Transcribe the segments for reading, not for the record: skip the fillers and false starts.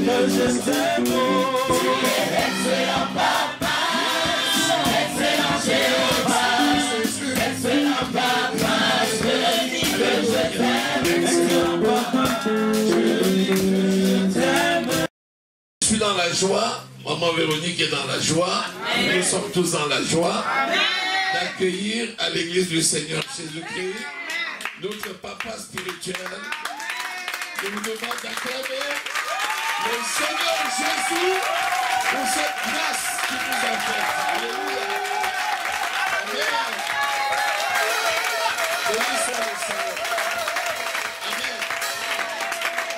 je t'aime. Excellent papa, excellent Jéhovah, excellent papa, je dis que je t'aime. Excellent papa, je dis que je t'aime. Je suis dans la joie, maman Véronique est dans la joie, nous sommes tous dans la joie d'accueillir à l'église du Seigneur Jésus-Christ notre papa spirituel. Je vous demande d'acclamer le Seigneur Jésus pour cette grâce qu'il nous a faite. Alléluia. Amen. Béni soit le Seigneur. Amen.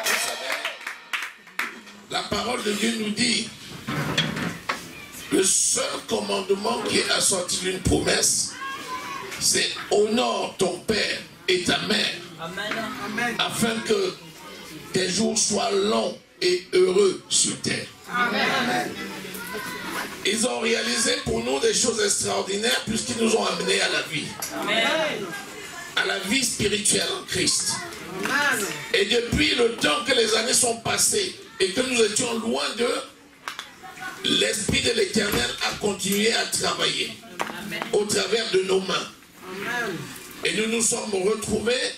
Vous savez, la parole de Dieu nous dit, le seul commandement qui est assorti d'une promesse, c'est honore ton père et ta mère. Amen. Afin que tes jours soient longs et heureux sur terre. Amen. Ils ont réalisé pour nous des choses extraordinaires puisqu'ils nous ont amenés à la vie. Amen. À la vie spirituelle en Christ. Amen. Et depuis le temps que les années sont passées et que nous étions loin d'eux, l'Esprit de l'Éternel a continué à travailler. Amen. Au travers de nos mains. Amen. Et nous nous sommes retrouvés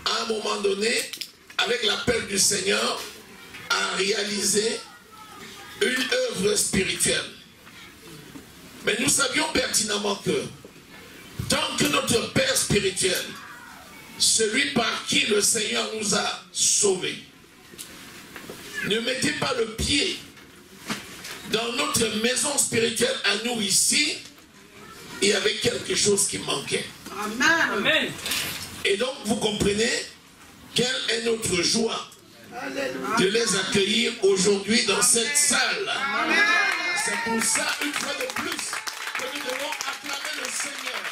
à un moment donné avec l'appel du Seigneur à réaliser une œuvre spirituelle. Mais nous savions pertinemment que tant que notre Père spirituel, celui par qui le Seigneur nous a sauvés, ne mettait pas le pied dans notre maison spirituelle à nous ici, il y avait quelque chose qui manquait. Amen. Et donc vous comprenez quelle est notre joie de les accueillir aujourd'hui dans cette salle. C'est pour ça, une fois de plus, que nous devons acclamer le Seigneur.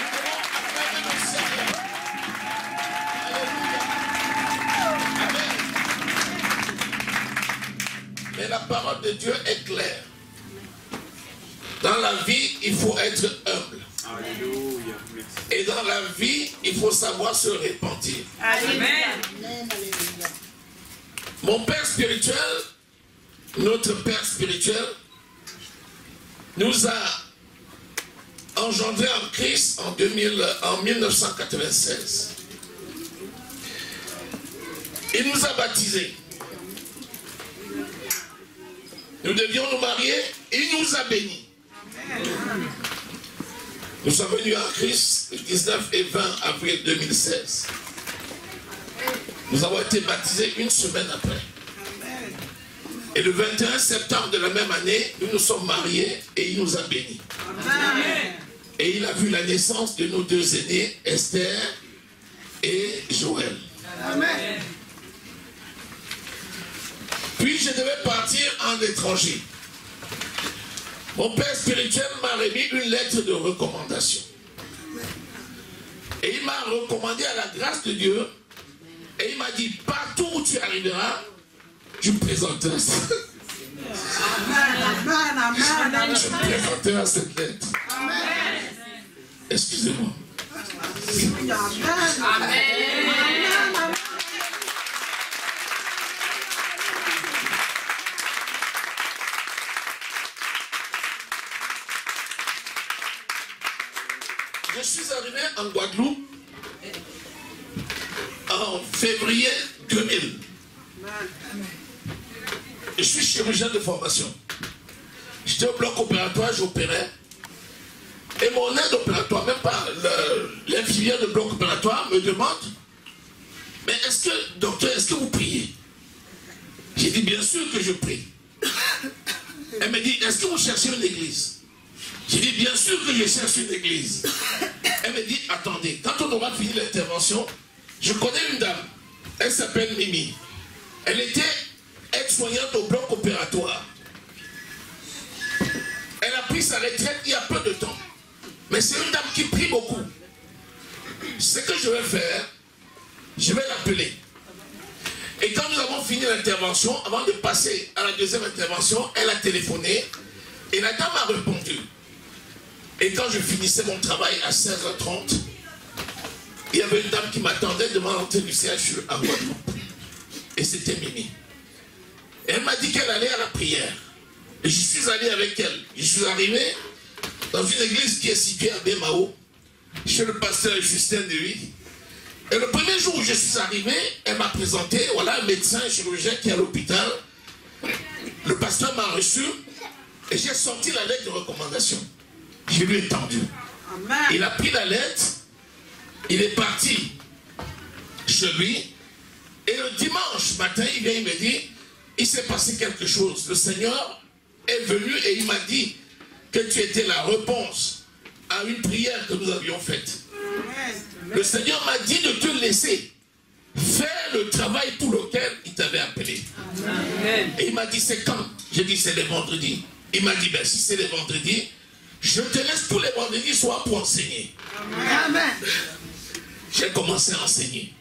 Nous devons acclamer le Seigneur. Alléluia. Amen. Mais la parole de Dieu est claire. Dans la vie, il faut être humble. Alléluia. Et dans la vie, il faut savoir se repentir. Amen. Mon Père spirituel, notre Père spirituel, nous a engendrés en Christ en 1996. Il nous a baptisés. Nous devions nous marier, il nous a bénis. Amen. Nous sommes venus en Christ le 19 et 20 avril 2016. Nous avons été baptisés une semaine après. Et le 21 septembre de la même année, nous nous sommes mariés et il nous a bénis. Amen. Et il a vu la naissance de nos deux aînés, Esther et Joël. Amen. Puis je devais partir en étranger. Mon Père spirituel m'a remis une lettre de recommandation. Et il m'a recommandé à la grâce de Dieu. Et il m'a dit, partout où tu arriveras, tu présenteras ça. Je présenterai cette lettre. Excusez-moi. Amen. Je suis arrivé en Guadeloupe en février 2000. Je suis chirurgien de formation. J'étais au bloc opératoire, j'opérais. Et mon aide opératoire, même pas l'infirmière de bloc opératoire, me demande, mais est-ce que, docteur, est-ce que vous priez? J'ai dit, bien sûr que je prie. Elle me dit, est-ce que vous cherchez une église? J'ai dit, bien sûr que je cherche une église. Elle me dit, attendez, quand on aura fini l'intervention, je connais une dame, elle s'appelle Mimi. Elle était aide-soignante au bloc opératoire. Elle a pris sa retraite il y a peu de temps. Mais c'est une dame qui prie beaucoup. Ce que je vais faire, je vais l'appeler. Et quand nous avons fini l'intervention, avant de passer à la deuxième intervention, elle a téléphoné et la dame a répondu. Et quand je finissais mon travail à 16h30, il y avait une dame qui m'attendait devant l'entrée du CHU à Guadeloupe. Et c'était Mimi. Et elle m'a dit qu'elle allait à la prière. Et je suis allé avec elle. Je suis arrivé dans une église qui est située à Bémao, chez le pasteur Justin de lui. Et le premier jour où je suis arrivé, elle m'a présenté, voilà un médecin chirurgien qui est à l'hôpital. Le pasteur m'a reçu et j'ai sorti la lettre de recommandation. Je lui ai tendu. Il a pris la lettre, il est parti chez lui. Et le dimanche matin, il vient, il me dit, il s'est passé quelque chose. Le Seigneur est venu et il m'a dit que tu étais la réponse à une prière que nous avions faite. Le Seigneur m'a dit de te laisser faire le travail pour lequel il t'avait appelé. Et il m'a dit, c'est quand? J'ai dit, c'est les vendredis. Il m'a dit, ben, si c'est les vendredis, je te laisse tous les vendredis soirs pour enseigner. J'ai commencé à enseigner.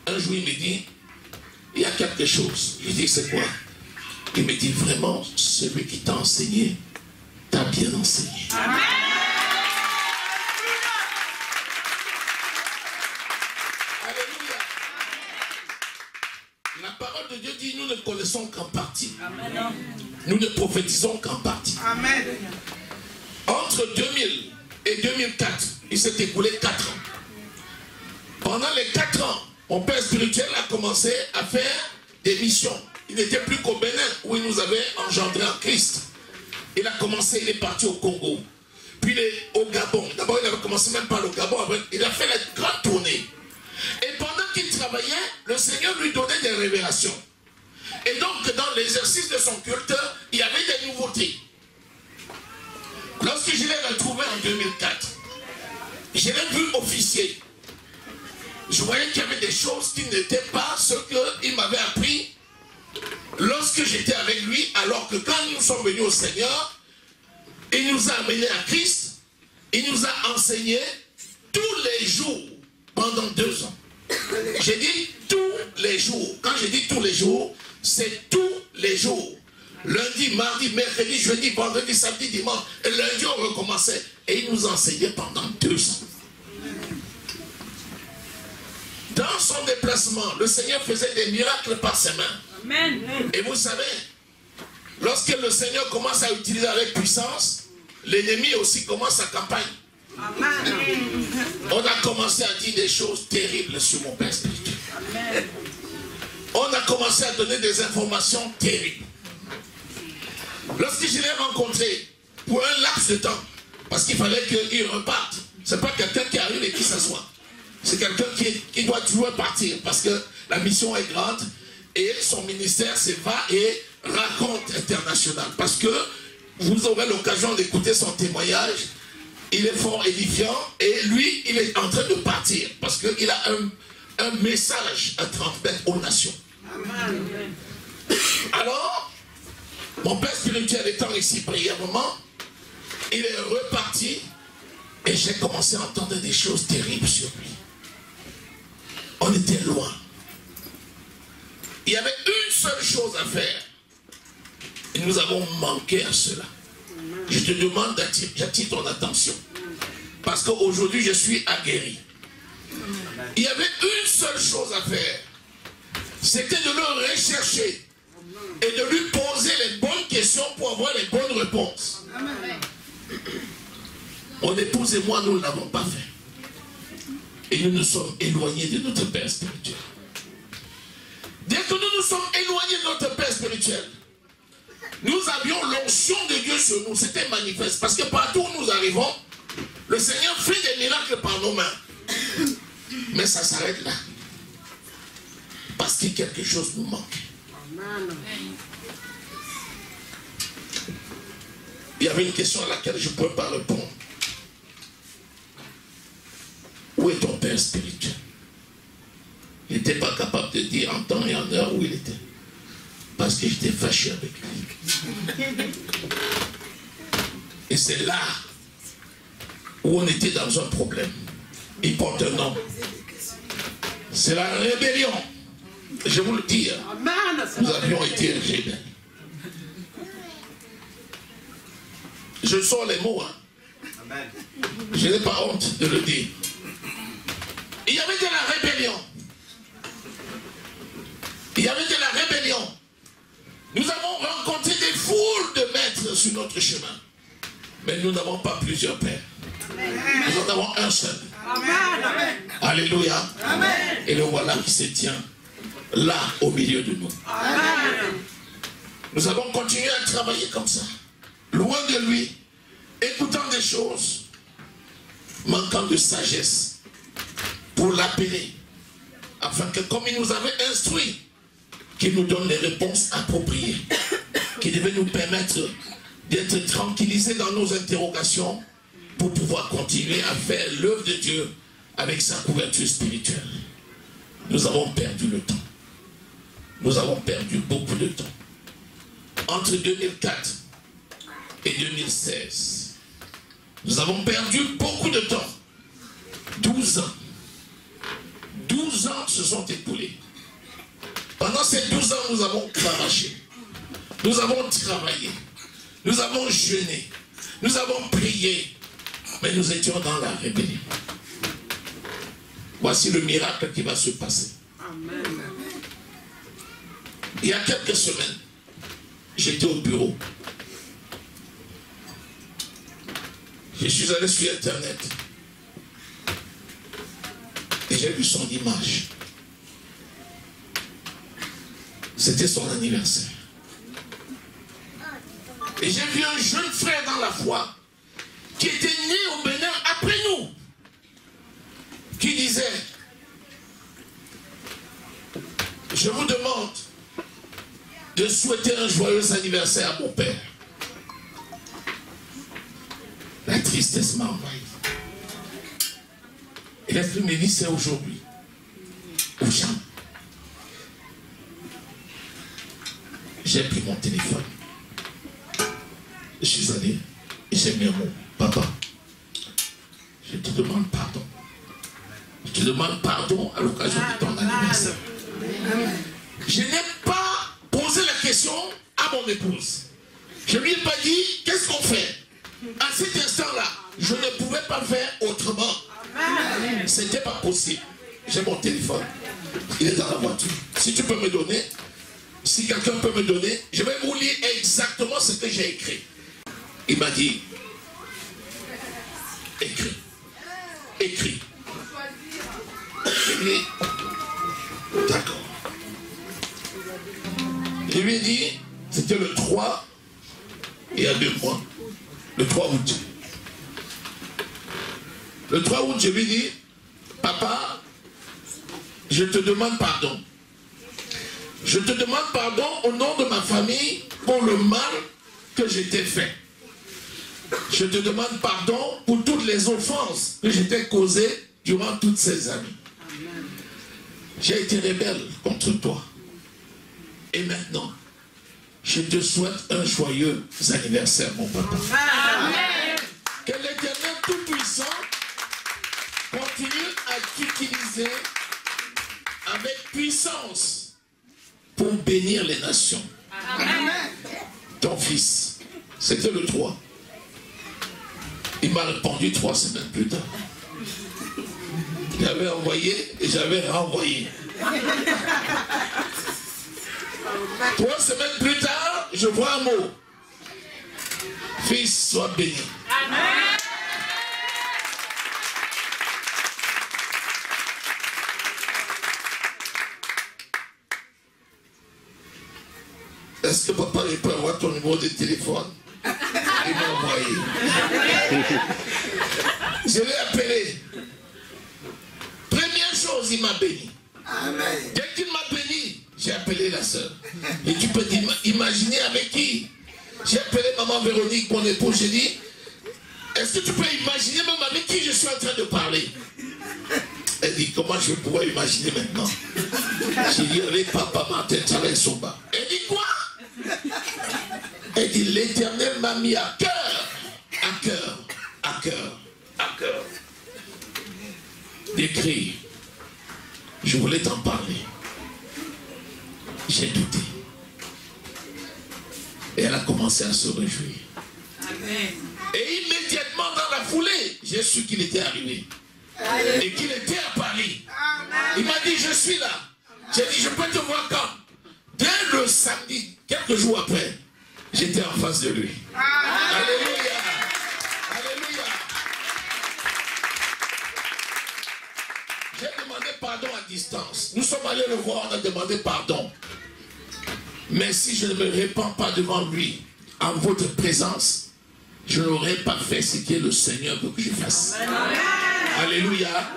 Un jour, il me dit, il y a quelque chose. Je dis, c'est quoi? Il me dit, vraiment, celui qui t'a enseigné, t'a bien enseigné. Amen. Alléluia. La parole de Dieu dit, nous ne connaissons qu'en partie. Amen. Nous ne prophétisons qu'en partie. Amen. Entre 2000 et 2004, il s'est écoulé 4 ans. Pendant les 4 ans, mon père spirituel a commencé à faire des missions. Il n'était plus qu'au Bénin, où il nous avait engendré en Christ. Il a commencé, il est parti au Congo. Puis il est au Gabon. D'abord, il avait commencé même par le Gabon. Il a fait la grande tournée. Et pendant qu'il travaillait, le Seigneur lui donnait des révélations. Et donc, dans l'exercice de son culte, il y avait des nouveautés. Lorsque je l'ai retrouvé en 2004, je l'ai vu officier. Je voyais qu'il y avait des choses qui n'étaient pas ce qu'il m'avait appris lorsque j'étais avec lui, alors que quand nous sommes venus au Seigneur, il nous a amenés à Christ, il nous a enseigné tous les jours pendant 2 ans. J'ai dit tous les jours. Quand je dis tous les jours, c'est tous les jours. Lundi, mardi, mercredi, jeudi, vendredi, samedi, dimanche. Et lundi, on recommençait. Et il nous enseignait pendant 2 ans. Dans son déplacement, le Seigneur faisait des miracles par ses mains. Amen. Et vous savez, lorsque le Seigneur commence à utiliser avec puissance, l'ennemi aussi commence sa campagne. Amen. On a commencé à dire des choses terribles sur mon père spirituel. Amen. On a commencé à donner des informations terribles. Lorsque je l'ai rencontré, pour un laps de temps, parce qu'il fallait qu'il reparte, ce n'est pas quelqu'un qui arrive et qui s'assoit. C'est quelqu'un qui doit toujours partir, parce que la mission est grande, et son ministère, c'est va et raconte international. Parce que vous aurez l'occasion d'écouter son témoignage, il est fort édifiant, et lui, il est en train de partir, parce qu'il a un message à transmettre aux nations. Amen. Alors, mon père spirituel étant ici brièvement, il est reparti, et j'ai commencé à entendre des choses terribles sur lui. On était loin. Il y avait une seule chose à faire. Et nous avons manqué à cela. Je te demande d'attirer ton attention. Parce qu'aujourd'hui, je suis aguerri. Il y avait une seule chose à faire. C'était de le rechercher. Et de lui poser les bonnes questions pour avoir les bonnes réponses. Mon épouse et moi, nous ne l'avons pas fait. Et nous nous sommes éloignés de notre Père spirituel. Dès que nous nous sommes éloignés de notre Père spirituel, nous avions l'onction de Dieu sur nous. C'était manifeste. Parce que partout où nous arrivons, le Seigneur fait des miracles par nos mains. Mais ça s'arrête là. Parce que quelque chose nous manque. Il y avait une question à laquelle je ne pouvais pas répondre. Où est ton père spirituel? Il n'était pas capable de dire en temps et en heure où il était. Parce que j'étais fâché avec lui. Et c'est là où on était dans un problème. Il porte un nom. C'est la rébellion. Je vous le dis. Nous avions été rebelles. Je sors les mots. Hein. Je n'ai pas honte de le dire. Il y avait de la rébellion. Il y avait de la rébellion. Nous avons rencontré des foules de maîtres sur notre chemin. Mais nous n'avons pas plusieurs pères. Nous en avons un seul. Amen. Alléluia. Amen. Et le voilà qui se tient là au milieu de nous. Amen. Nous avons continué à travailler comme ça. Loin de lui, écoutant des choses, manquant de sagesse, pour l'appeler, afin que comme il nous avait instruit, qu'il nous donne les réponses appropriées, qui devaient nous permettre d'être tranquillisés dans nos interrogations pour pouvoir continuer à faire l'œuvre de Dieu avec sa couverture spirituelle. Nous avons perdu le temps. Nous avons perdu beaucoup de temps. Entre 2004 et 2016, nous avons perdu beaucoup de temps. 12 ans. 12 ans se sont écoulés. Pendant ces 12 ans, nous avons cravaché. Nous avons travaillé. Nous avons jeûné. Nous avons prié. Mais nous étions dans la rébellion. Voici le miracle qui va se passer. Amen. Il y a quelques semaines, j'étais au bureau. Je suis allé sur Internet. Et j'ai vu son image. C'était son anniversaire. Et j'ai vu un jeune frère dans la foi qui était né au Bénin après nous, qui disait, je vous demande de souhaiter un joyeux anniversaire à mon père. La tristesse m'a envahi. Et l'esprit me dit, c'est aujourd'hui ou jamais. J'ai pris mon téléphone. Je suis allé et j'ai mis un mot. Papa, je te demande pardon. Je te demande pardon à l'occasion de ton anniversaire. Je n'ai pas posé la question à mon épouse. Je ne lui ai pas dit, qu'est-ce qu'on fait? À cet instant-là, je ne pouvais pas faire autrement. C'était pas possible. J'ai mon téléphone. Il est dans la voiture. Si tu peux me donner, si quelqu'un peut me donner, je vais vous lire exactement ce que j'ai écrit. Il m'a dit, écris. Écris. Je lui ai dit, d'accord. Je lui ai dit, c'était le 3, il y a 2 mois, le 3 août. Le 3 août, je lui ai dit, papa, je te demande pardon. Je te demande pardon au nom de ma famille pour le mal que je t'ai fait. Je te demande pardon pour toutes les offenses que je t'ai causées durant toutes ces années. J'ai été rebelle contre toi. Et maintenant, je te souhaite un joyeux anniversaire, mon papa. Amen. Que l'Éternel Tout-Puissant continue à t'utiliser avec puissance pour bénir les nations. Amen. Ton fils, c'était le 3. Il m'a répondu 3 semaines plus tard. J'avais envoyé et j'avais renvoyé. 3 semaines plus tard, je vois un mot. Fils, sois béni. Amen. Est-ce que papa il peut avoir ton numéro de téléphone? Il m'a envoyé. Je l'ai appelé. Première chose, il m'a béni. Amen. Dès qu'il m'a béni, j'ai appelé la sœur. Et tu peux imaginer avec qui? J'ai appelé maman Véronique, mon épouse. J'ai dit, est-ce que tu peux imaginer même avec qui je suis en train de parler? Elle dit, comment je pourrais imaginer maintenant? J'ai dit, avec papa Martin Tchalet Somba. Elle dit, quoi? Elle dit, l'Éternel m'a mis à cœur, à cœur, à cœur, à cœur d'écrire. Je voulais t'en parler. J'ai douté. Et elle a commencé à se réjouir. Amen. Et immédiatement dans la foulée, j'ai su qu'il était arrivé. Et qu'il était à Paris. Il m'a dit, je suis là. J'ai dit, je peux te voir quand? Dès le samedi Quelques jours après, j'étais en face de lui. Alléluia. Alléluia. J'ai demandé pardon à distance. Nous sommes allés le voir, on a demandé pardon. Mais si je ne me répands pas devant lui, en votre présence, je n'aurais pas fait ce que le Seigneur veut que je fasse. Alléluia.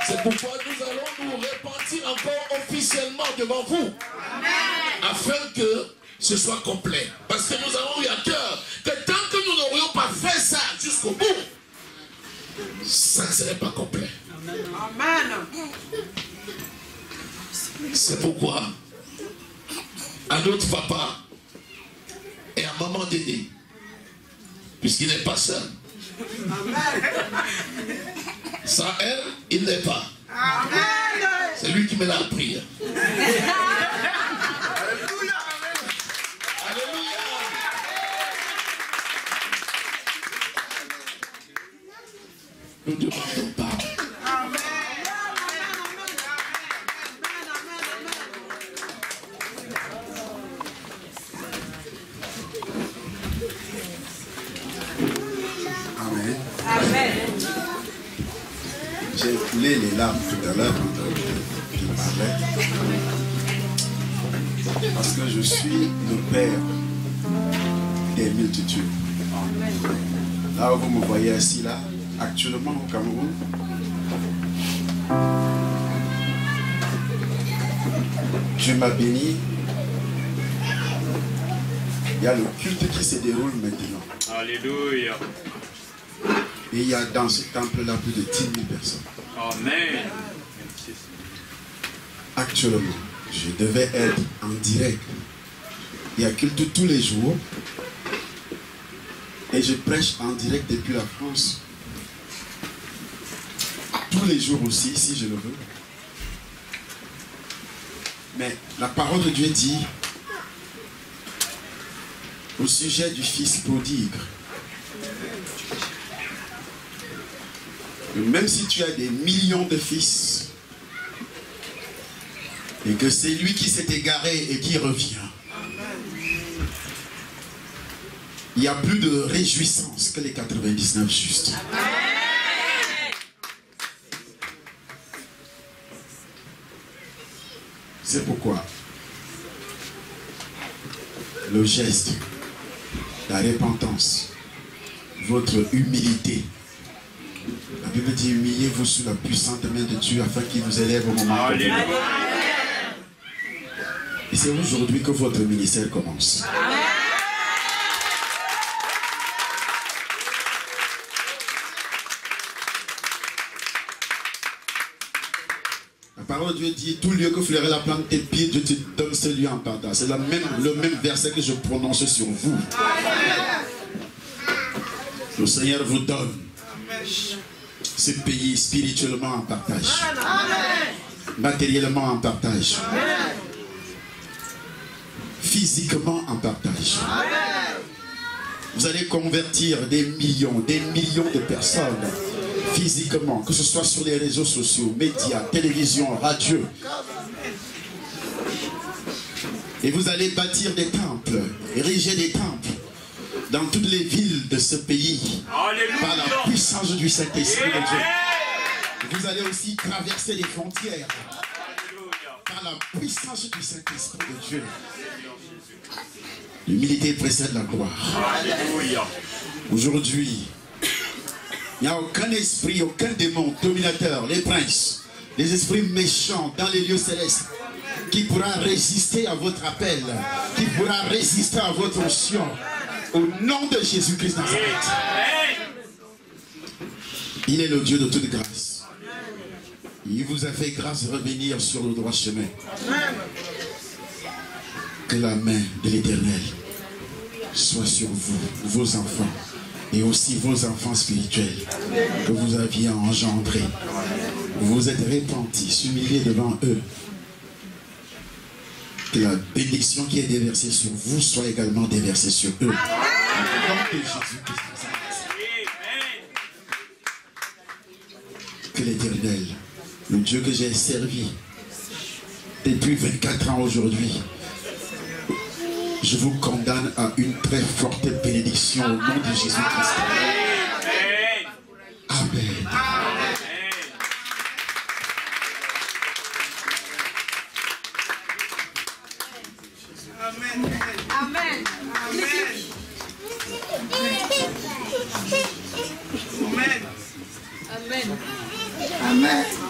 C'est pourquoi nous allons nous repentir encore officiellement devant vous. Afin que ce soit complet. Parce que nous avons eu à cœur que tant que nous n'aurions pas fait ça jusqu'au bout, ça ne serait pas complet. Amen. C'est pourquoi à notre papa et à maman Dédé, puisqu'il n'est pas seul. Sans elle, il n'est pas. C'est lui qui me l'a appris. Alléluia. Nous demandons pardon. J'ai coulé les larmes tout à l'heure quand je parlais. Parce que je suis le père des multitudes. Là où vous me voyez assis là, actuellement au Cameroun, Dieu m'a béni. Il y a le culte qui se déroule maintenant. Alléluia. Et il y a dans ce temple-là plus de 10 000 personnes. Amen. Actuellement, je devais être en direct. Il y a culte tous les jours. Et je prêche en direct depuis la France. Tous les jours aussi, si je le veux. Mais la parole de Dieu dit au sujet du fils prodigue. Même si tu as des millions de fils et que c'est lui qui s'est égaré et qui revient, il y a plus de réjouissance que les 99 justes. C'est pourquoi le geste, la repentance, votre humilité. La Bible dit humiliez-vous sous la puissante main de Dieu afin qu'il vous élève au moment où. Et c'est aujourd'hui que votre ministère commence. La parole de Dieu dit tout lieu que fleurait la plante tes pieds, Dieu te donne ce lieu en partage. C'est le même verset que je prononce sur vous. Le Seigneur vous donne ce pays spirituellement en partage, matériellement en partage, physiquement en partage. Vous allez convertir des millions de personnes physiquement, que ce soit sur les réseaux sociaux, médias, télévision, radio. Et vous allez bâtir des temples, ériger des temples dans toutes les villes de ce pays. Alléluia. Par la puissance du Saint-Esprit de Dieu. Vous allez aussi traverser les frontières. Alléluia. Par la puissance du Saint-Esprit de Dieu. L'humilité précède la gloire. Alléluia. Aujourd'hui, il n'y a aucun esprit, aucun démon dominateur, les princes, les esprits méchants dans les lieux célestes qui pourra résister à votre appel, qui pourra résister à votre onction. Au nom de Jésus-Christ Nazareth. Il est le Dieu de toute grâce. Il vous a fait grâce de revenir sur le droit chemin. Que la main de l'Éternel soit sur vous, vos enfants, et aussi vos enfants spirituels que vous aviez engendrés. Vous vous êtes repentis, humiliés devant eux. Que la bénédiction qui est déversée sur vous soit également déversée sur eux. Au nom de Jésus-Christ. Que l'Éternel, le Dieu que j'ai servi depuis 24 ans aujourd'hui, je vous condamne à une très forte bénédiction au nom de Jésus-Christ. Amen. Amen. Amen. Amen. Amen.